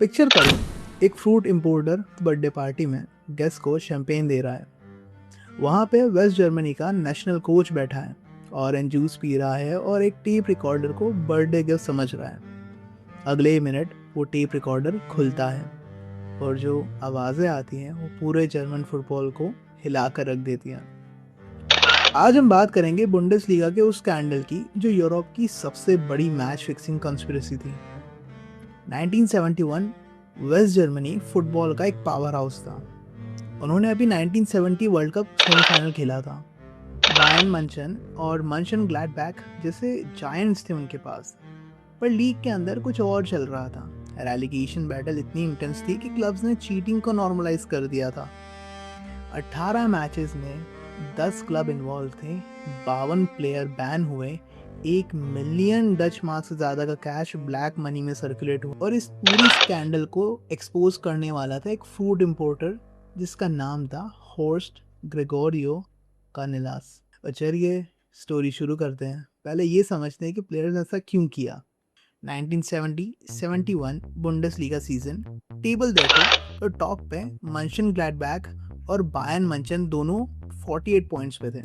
Picture करो, एक fruit importer birthday party में गेस्ट को शैंपेन दे रहा है। वहाँ पे वेस्ट जर्मनी का नेशनल कोच बैठा है, ऑरेंज जूस पी रहा है और एक टेप रिकॉर्डर को बर्थडे गिफ्ट समझ रहा है। अगले ही मिनट वो टेप रिकॉर्डर खुलता है और जो आवाज़ें आती हैं वो पूरे जर्मन फुटबॉल को हिला कर रख देती हैं। आज हम बात करेंगे बुंडेसलीगा के उस स्कैंडल की जो यूरोप की सबसे बड़ी मैच फिक्सिंग कॉन्स्पिरेसी थी। 1971 वेस्ट जर्मनी फुटबॉल का एक पावर हाउस था। उन्होंने अभी 1970 वर्ल्ड कप सेमीफाइनल खेला था। बायर्न मंचन और मंशन ग्लैडबैक जैसे जायंट्स थे उनके पास, पर लीग के अंदर कुछ और चल रहा था। रेलीगेशन बैटल इतनी इंटेंस थी कि क्लब्स ने चीटिंग को नॉर्मलाइज कर दिया था। 18 मैचेस में 10 क्लब इन्वॉल्व थे, 52 प्लेयर बैन हुए, 1 मिलियन डच मार्क से ज़्यादा का कैश ब्लैक मनी में सर्कुलेट हुआ और इस पूरी स्कैंडल को एक्सपोज करने वाला था एक फूड इंपोर्टर जिसका नाम था हॉर्स्ट ग्रेगोरियो कानेलास। और चलिए स्टोरी शुरू करते हैं। पहले ये समझते हैं कि प्लेयर्स ने ऐसा क्यों किया। 1970-71 बुंडेसलीगा सीजन टेबल देखो तो टॉप पे मंशन ग्लैडबैक और बायर्न मंचन दोनों 48 पॉइंट्स पे थे।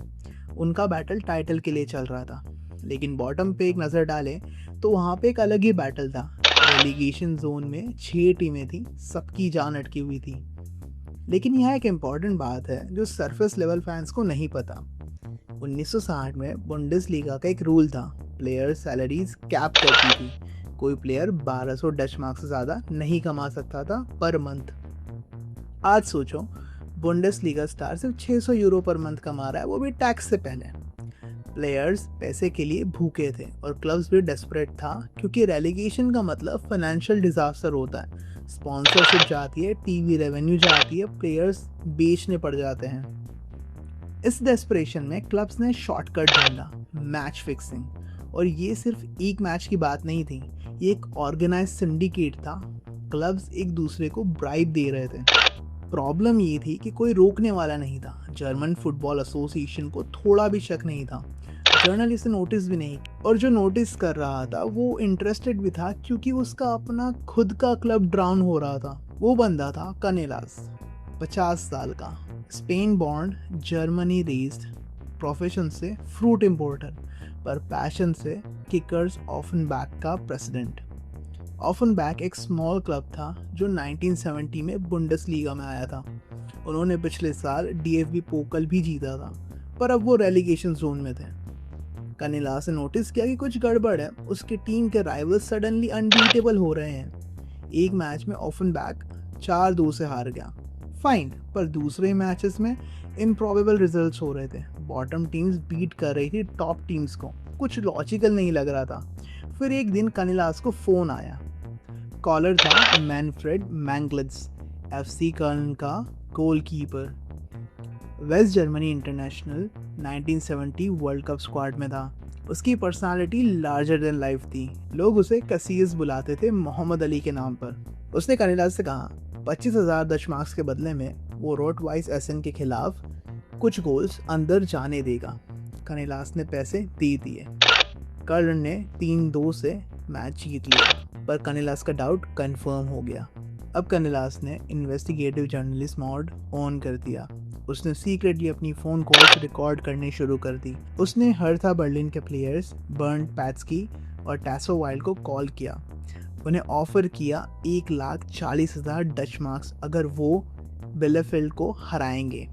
उनका बैटल टाइटल के लिए चल रहा था। लेकिन बॉटम पे एक नज़र डालें तो वहाँ पे एक अलग ही बैटल था। रेलीगेशन जोन में 6 टीमें थी, सबकी जान अटकी हुई थी। लेकिन यहाँ एक इम्पॉर्टेंट बात है जो सरफेस लेवल फैंस को नहीं पता। 1960 में बुंडेसलीगा का एक रूल था, प्लेयर सैलरीज कैप करती थी। कोई प्लेयर 1200 डच मार्क से ज़्यादा नहीं कमा सकता था पर मंथ। आज सोचो, बुंडेसलीगा स्टार सिर्फ 600 यूरो पर मंथ कमा रहा है, वो भी टैक्स से पहले। प्लेयर्स पैसे के लिए भूखे थे और क्लब्स भी डेस्परेट था, क्योंकि रेलीगेशन का मतलब फाइनेंशियल डिजास्टर होता है। स्पॉन्सरशिप जाती है, टीवी रेवेन्यू जाती है, प्लेयर्स बेचने पड़ जाते हैं। इस डेस्परेशन में क्लब्स ने शॉर्टकट ढूंढा, मैच फिक्सिंग। और ये सिर्फ एक मैच की बात नहीं थी, ये एक ऑर्गेनाइज सिंडिकेट था। क्लब्स एक दूसरे को ब्राइब दे रहे थे। प्रॉब्लम ये थी कि कोई रोकने वाला नहीं था। जर्मन फुटबॉल एसोसिएशन को थोड़ा भी शक नहीं था, जर्नलिस्ट नोटिस भी नहीं, और जो नोटिस कर रहा था वो इंटरेस्टेड भी था, क्योंकि उसका अपना खुद का क्लब ड्राउन हो रहा था। वो बंदा था कनेलास, 50 साल का, Spain born, Germany raised, profession से फ्रूट इंपोर्टर पर पैशन से किकर्स ऑफनबैक का प्रेसिडेंट। ऑफनबैक एक स्मॉल क्लब था जो 1970 में बुंडेसलीगा में आया था। उन्होंने पिछले साल डीएफबी पोकल भी जीता था, पर अब वो रेलीगेशन जोन में थे। कनेलास ने नोटिस किया कि कुछ गड़बड़ है। उसकी टीम के राइवल्स सडनली अनबीटेबल हो रहे हैं। एक मैच में ऑफनबैक 4-2 से हार गया, फाइन, पर दूसरे मैचेस में इम्प्रॉबेबल रिजल्ट्स हो रहे थे। बॉटम टीम्स बीट कर रही थी टॉप टीम्स को, कुछ लॉजिकल नहीं लग रहा था। फिर एक दिन कनेलास को फोन आया। कॉलर था मैनफ्रेड मैंगलिट्ज, एफसी कर्न का goalkeeper. West Germany international 1970 World Cup squad में था। उसकी पर्सनालिटी लार्जर देन लाइफ थी। लोग उसे कसीस बुलाते थे, मोहम्मद अली के नाम पर। उसने कनेलास से कहा 25,000 डच मार्क्स के बदले में वो रोटवाइस एसन के खिलाफ कुछ गोल्स अंदर जाने देगा। कनेलास ने पैसे दे दिए। कर्न ने 3-2 से मैच जीत लिया, पर कनेलास का डाउट कंफर्म हो गया। अब कनेलास ने इन्वेस्टिगेटिव जर्नलिस्ट मोड ऑन कर दिया। उसने सीक्रेटली अपनी फ़ोन कॉल्स रिकॉर्ड करनी शुरू कर दी। उसने हर्था बर्लिन के प्लेयर्स बर्न पैट्सकी और टैसो वाइल्ड को कॉल किया। उन्हें ऑफर किया 1,40,000 डच मार्क्स अगर वो बिलेफील्ड को हराएंगे।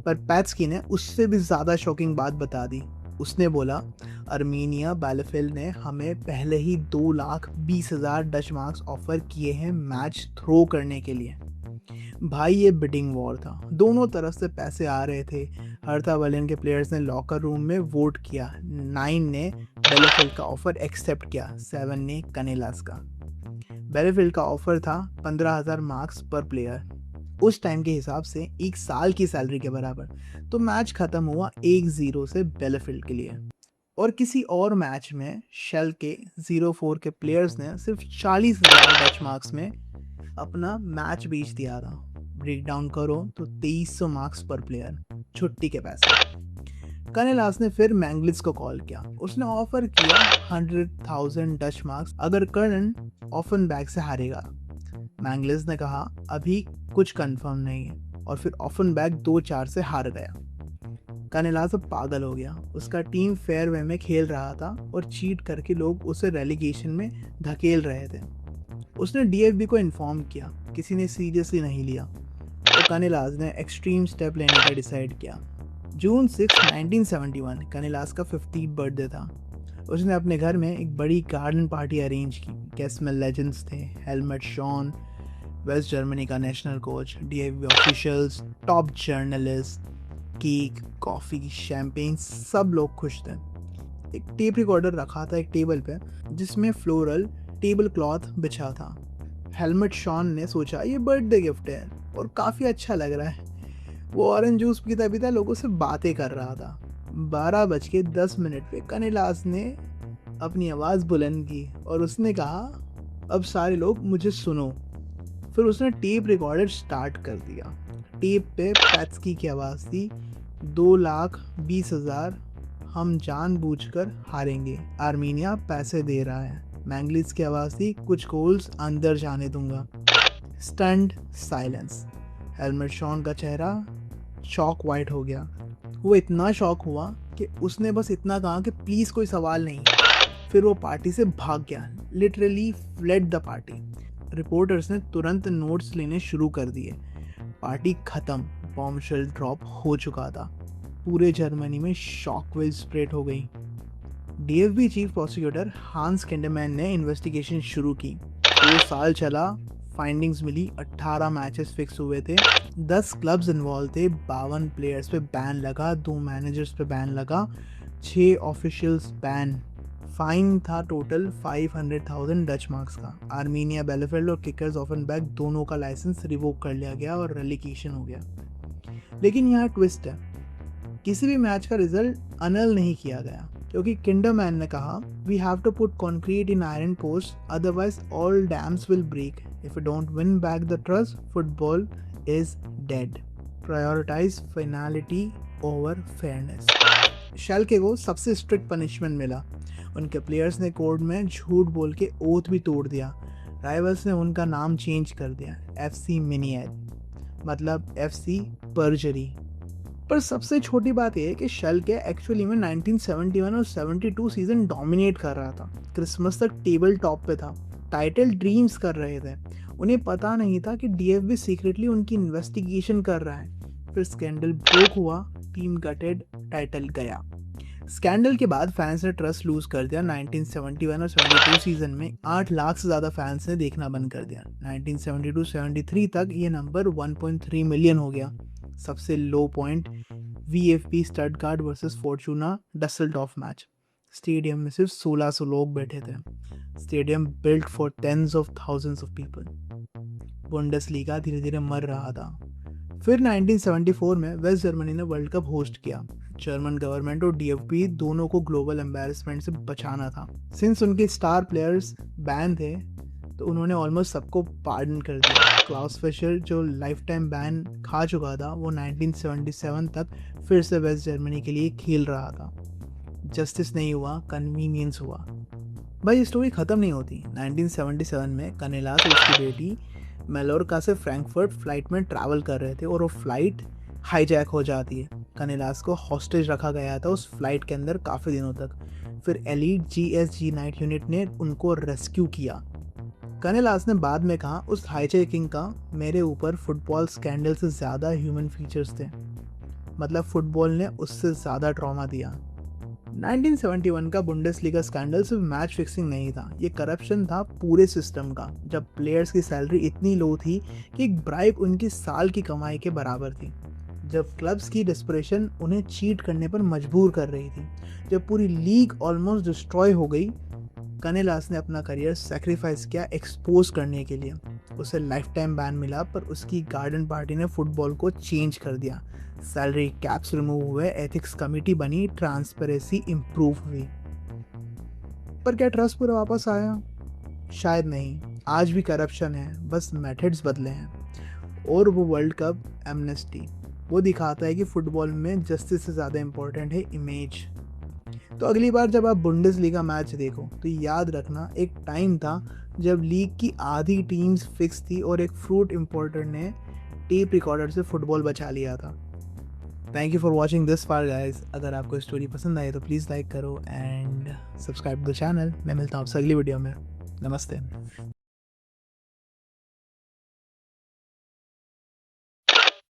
पर पैट्सकी ने उससे भी ज़्यादा शॉकिंग बात बता दी। उसने बोला, आर्मेनिया बैलेफील्ड ने हमें पहले ही 2,20,000 डच मार्क्स ऑफर किए हैं मैच थ्रो करने के लिए। भाई ये बिडिंग वॉर था, दोनों तरफ से पैसे आ रहे थे। हर्था बर्लिन के प्लेयर्स ने लॉकर रूम में वोट किया। 9 ने बेलेफील्ड का ऑफर एक्सेप्ट किया, 7 ने कनेलास का। बेलेफील्ड का ऑफर था 15,000 मार्क्स पर प्लेयर, उस टाइम के हिसाब से 1 साल की सैलरी के बराबर। तो मैच खत्म हुआ 1-0 से बेलेफील्ड के लिए। और किसी और मैच में शेल के 04 के प्लेयर्स ने सिर्फ 40,000 डच मार्क्स में अपना मैच बेच दिया था। ब्रेक डाउन करो तो 2300 मार्क्स पर प्लेयर, छुट्टी के पैसे। कनेलास ने फिर मैंगलिट्ज को कॉल किया। उसने ऑफर किया 100,000 डच मार्क्स अगर कर्न ऑफनबैक से हारेगा। मैंगलिस ने कहा अभी कुछ कंफर्म नहीं है, और फिर ऑफनबर्ग 2-4 से हार गया। कानेलास अब पागल हो गया। उसका टीम फेयरवे में खेल रहा था और चीट करके लोग उसे रेलीगेशन में धकेल रहे थे। उसने डीएफबी को इन्फॉर्म किया, किसी ने सीरियसली नहीं लिया, तो कानेलास ने एक्सट्रीम स्टेप लेने का डिसाइड किया। जून 6, 1971 कानेलास का 50th बर्थडे था। उसने अपने घर में एक बड़ी गार्डन पार्टी अरेंज की। गेस्ट में लेजेंड्स थे, हेलमेट शॉन, वेस्ट जर्मनी का national coach, DFB officials, top journalist, cake, coffee, champagne, सब लोग खुश थे। एक टेप रिकॉर्डर रखा था एक टेबल पे, जिसमें फ्लोरल टेबल क्लॉथ बिछा था। हेलमेट शॉन ने सोचा ये बर्थडे गिफ्ट है और काफ़ी अच्छा लग रहा है। वो ऑरेंज जूस पीता पीता लोगों से बातें कर रहा था। 12:10 पे कानेलास ने अपनी आवाज़ बुलंद की और उसने कहा अब सारे लोग मुझे सुनो। फिर उसने टेप रिकॉर्डर स्टार्ट कर दिया। टेप पे पैट्सकी की आवाज़ थी, 2,20,000, हम जानबूझकर हारेंगे, आर्मीनिया पैसे दे रहा है। मैंगलिस की आवाज़ थी, कुछ गोल्स अंदर जाने दूंगा। Stunted silence. हेलमेट शॉन का चेहरा शॉक वाइट हो गया। वो इतना शॉक हुआ कि उसने बस इतना कहा कि प्लीज़ कोई सवाल नहीं। फिर वो पार्टी से भाग गया, literally fled the party. Reporters ने तुरंत नोट्स लेने शुरू कर दिए। पार्टी खत्म, बॉम्बशेल ड्रॉप हो चुका था। पूरे जर्मनी में शॉक वेव स्प्रेड हो गई। डीएफबी चीफ प्रोसिक्यूटर हांस किंडरमैन ने इन्वेस्टिगेशन शुरू की। 2 साल चला, फाइंडिंग्स मिली, 18 मैचेस फिक्स हुए थे, 10 क्लब्स इन्वॉल्व थे, 52 प्लेयर्स पे बैन लगा, 2 मैनेजर्स पे बैन लगा, 6 ऑफिशियल्स बैन। फाइन था टोटल 500,000 डच मार्क्स का। आर्मीनिया बेलेफेल्ड और किकर्स ऑफनबर्ग दोनों का लाइसेंस रिवोक कर लिया गया और रेलीगेशन हो गया। लेकिन यहाँ ट्विस्ट है, किसी भी मैच का रिजल्ट अनल नहीं किया गया, क्योंकि किंडरमैन ने कहा we have to put concrete in iron post, otherwise all dams will break. If you don't win back the trust, football is dead. Prioritise finality over fairness. Schalke को सबसे strict punishment मिला। उनके players ने court में झूठ बोल के oath भी तोड़ दिया। राइवल्स ने उनका नाम चेंज कर दिया, FC मिनिएट, मतलब FC परजरी। पर सबसे छोटी बात यह है कि शेल्के एक्चुअली में 1971 और 72 सीजन डोमिनेट कर रहा था। क्रिसमस तक टेबल टॉप पे था, टाइटल ड्रीम्स कर रहे थे। उन्हें पता नहीं था कि डीएफबी सीक्रेटली उनकी इन्वेस्टिगेशन कर रहा है। फिर स्कैंडल ब्रेक हुआ, टीम गटेड, टाइटल गया। स्कैंडल के बाद फैंस ने ट्रस्ट लूज कर दिया। 1971 और 72 सीजन में 8 लाख से ज़्यादा फैंस ने देखना बंद कर दिया। 1972-73 तक ये नंबर 1.3 मिलियन हो गया। सबसे low point VfB Stuttgart versus Fortuna Dusseldorf match. Stadium में सिर्फ 1600 लोग बैठे थे। Stadium built for tens of thousands of people. Bundesliga धीरे धीरे मर रहा था। फिर 1974 में वेस्ट जर्मनी ने वर्ल्ड कप होस्ट किया। जर्मन गवर्नमेंट और डीएफबी दोनों को ग्लोबल एम्बैरेसमेंट से बचाना था। सिंस उनके स्टार प्लेयर्स बैन थे, तो उन्होंने ऑलमोस्ट सबको पार्डन कर दिया। क्लाउस फिशर जो लाइफ टाइम बैन खा चुका था, वो 1977 तक फिर से वेस्ट जर्मनी के लिए खेल रहा था। जस्टिस नहीं हुआ, कन्वीनियंस हुआ। भाई ये स्टोरी ख़त्म नहीं होती। 1977 में कानेलास और उसकी बेटी मेलोर्का से फ्रैंकफर्ट फ्लाइट में ट्रैवल कर रहे थे और वो फ्लाइट हाईजैक हो जाती है। कानेलास को हॉस्टेज रखा गया था उस फ्लाइट के अंदर काफ़ी दिनों तक। फिर एलीट GSG नाइट यूनिट ने उनको रेस्क्यू किया। कानेलास ने बाद में कहा उस हाईजैकिंग का मेरे ऊपर फुटबॉल स्कैंडल से ज़्यादा ह्यूमन फीचर्स थे, मतलब फुटबॉल ने उससे ज़्यादा ट्रॉमा दिया। 1971 का बुंडेसलीगा स्कैंडल सिर्फ मैच फिक्सिंग नहीं था, ये करप्शन था पूरे सिस्टम का। जब प्लेयर्स की सैलरी इतनी लो थी कि एक ब्राइब उनकी साल की कमाई के बराबर थी, जब क्लब्स की डेस्परेशन उन्हें चीट करने पर मजबूर कर रही थी, जब पूरी लीग ऑलमोस्ट डिस्ट्रॉय हो गई, कानेलास ने अपना करियर सैक्रिफाइस किया एक्सपोज करने के लिए। उसे लाइफ टाइम बैन मिला, पर उसकी गार्डन पार्टी ने फुटबॉल को चेंज कर दिया। सैलरी कैप्स रिमूव हुए, एथिक्स कमेटी बनी, ट्रांसपेरेंसी इंप्रूव हुई। पर क्या ट्रस्ट पूरा वापस आया? शायद नहीं। आज भी करप्शन है, बस मेथड्स बदले हैं। और वो वर्ल्ड कप एमनेस्टी, वो दिखाता है कि फुटबॉल में जस्टिस से ज़्यादा इम्पोर्टेंट है इमेज। तो अगली बार जब आप बुंडेसलीगा मैच देखो तो याद रखना, एक टाइम था जब लीग की आधी टीम्स फिक्स थी और एक फ्रूट इम्पोर्टर ने टेप रिकॉर्डर से फुटबॉल बचा लिया था। Thank you for watching this far guys. अगर आपको स्टोरी पसंद आई तो प्लीज़ लाइक करो एंड सब्सक्राइब द चैनल। मैं मिलता हूँ आपसे अगली वीडियो में। नमस्ते।